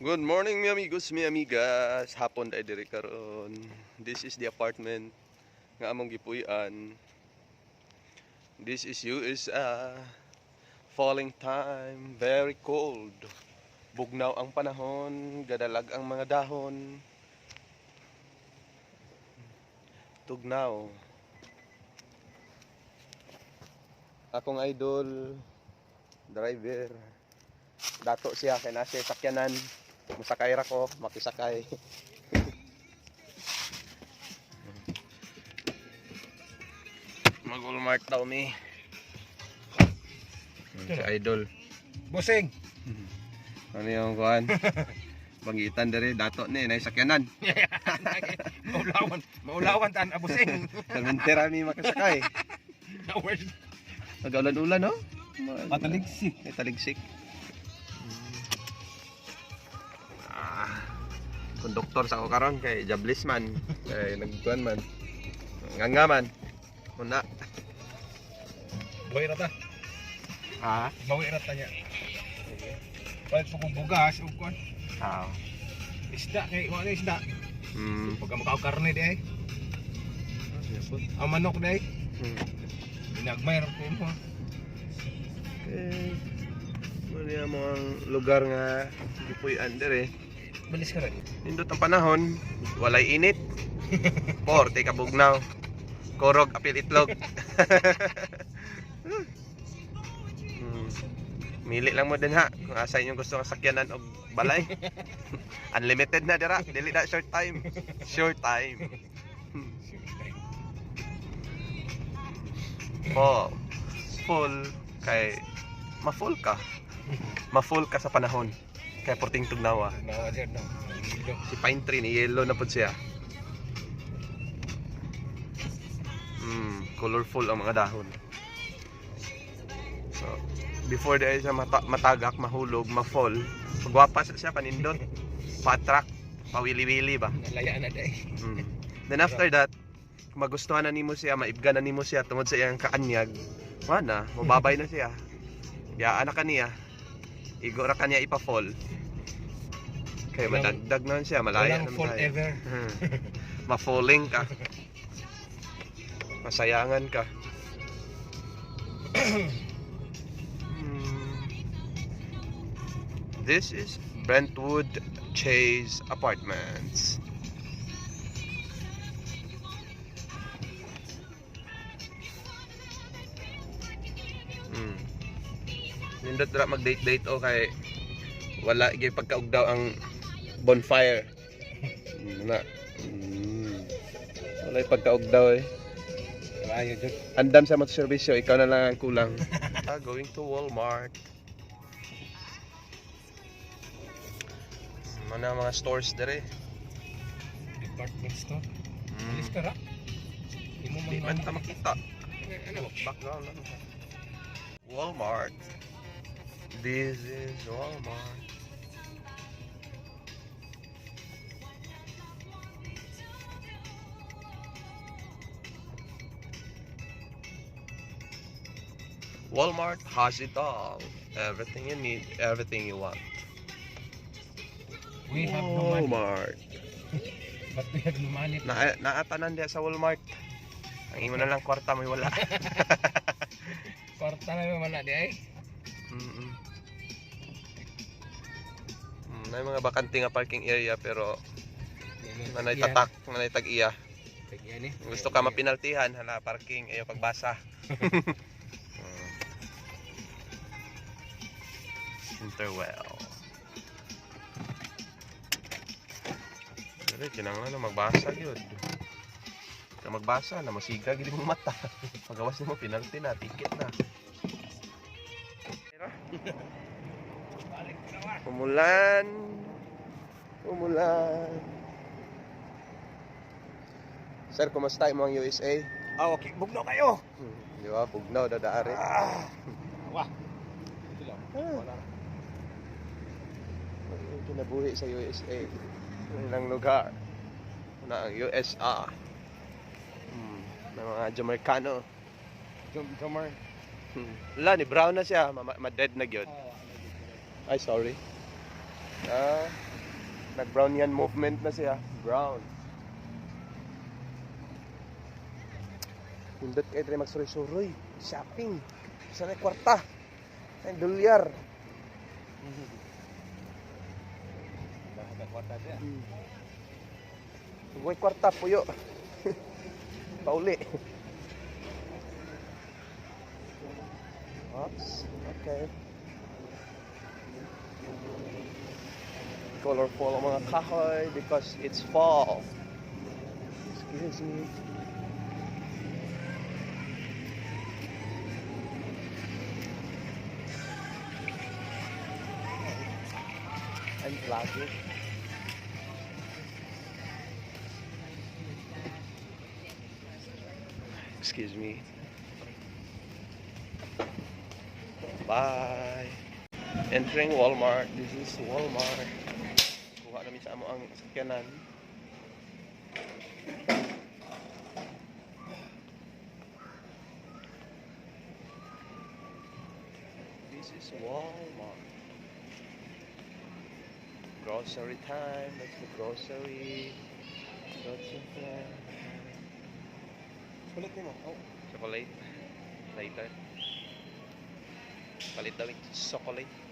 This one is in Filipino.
Good morning, mi amigos, mi amigas. Hapon day diri karon. This is the apartment nga among gipuy-an. This is USA. Falling time, very cold. Bugnaw ang panahon, gadalag ang mga dahon. Tugnaw. Akong idol, driver. Dato siya kay nasa sakyanan. Musakay ra ko, makisakay. Mag-Walmart daw mi. Si idol. Busing. Ano yung kuhan? Bangitan dere dato ni nay sakyanan. Maulawan tan abusing. Kamentera mi makasakay. Nag-ulan-ulan no? Mataligsik. Taligsik. Konduktor sa ako karon kay Jablis man. Kay nagkuhan man. Nganga man. Una. Bawi rata. Ah. Bawi rata niya. Balik po kong bugas ug kon. Ah. Isda kay mo isda. Pagka makaw karne di ay. Ang manok di ay. Binagmay ra ko mo. Okay. Muna mo ang lugar nga gipuy-an dere. Balis ka rin. Nindot ang panahon, walay init. Porte ka bugnaw. Korog apil itlog. Mili lang mo din ha kung asa inyong gusto nga sakyanan og balay. Unlimited na dira, dili na short time. Short time. Oh, full kay ma-full ka. Ma-full ka sa panahon. Kay porting tugnawa. Nawa dyan no. Si pine tree ni yellow na pud siya. Colorful ang mga dahon. So, before dahil siya matagak, mahulog, ma-fall, pagwapa siya panindot, patrak, pawili-wili ba? Nalayaan na day. Then after that, kung magustuhan na nimo siya, maibgan na nimo siya tungod sa iyang kaanyag, wala, mababay na siya. Ya anak kaniya, igo ra kaniya ipa-fall. Kaya madagdag na siya, malaya naman tayo. Forever. Ma-falling ka. Masayangan ka. This is Brentwood Chase Apartments. Nindot dra mag-date o kay wala gyud pagkaugdaw ang bonfire. Na. Wala pagkaugdaw eh. Ayo jud. Andam sa mga serbisyo, ikaw na lang ang kulang. Going to Walmart. Mana mga stores dere. Department store. Balis ka ra. Di man ta makita. Ano, background lang. Walmart. This is Walmart. Walmart has it all. Everything you need, everything you want. We have no money. Walmart. But we have no money. Naatanan diya sa Walmart. Ang imo na lang kwarta may wala. Kwarta na wala di ay. May mga bakante nga parking area pero nanay tatak, nanay tag-iya. Gusto ka mapinaltihan, hala parking ayo pagbasa. Interwell. Pero kinanglan na magbasa gyud. Ka magbasa na masiga gid mo mata. Pagawas mo penalty na, ticket na. Umulan. Umulan. Sir, kumusta mo ang USA? Ah, okay. Bugno kayo. Di ba? Bugnaw, dadaari. Wah. Ito lang. Wala. Ang kinabuhi sa USA. Ilang lugar. Na ang USA. Ng mga Jamaicano. Jummer. Wala, ni brown na siya. Ma-dead na gyud. Ay, sorry. Nag-brown yan movement na siya. Brown. Hindot kayo tayo magsuroy-suroy. Shopping. Saan ay kwarta? Saan ay dolyar? Kwarta siya. Huwag kwarta, puyo. Pauli. Oops. Okay. Colorful ang mga kahoy because it's fall. Excuse me. I'm vlogging. Excuse me. Bye. Entering Walmart. This is Walmart. Kuha namin sa amo ang sakyanan. This is Walmart. Grocery time. Let's go grocery. Kulit mo. Oh. Chocolate. Later. Palit daw yung chocolate.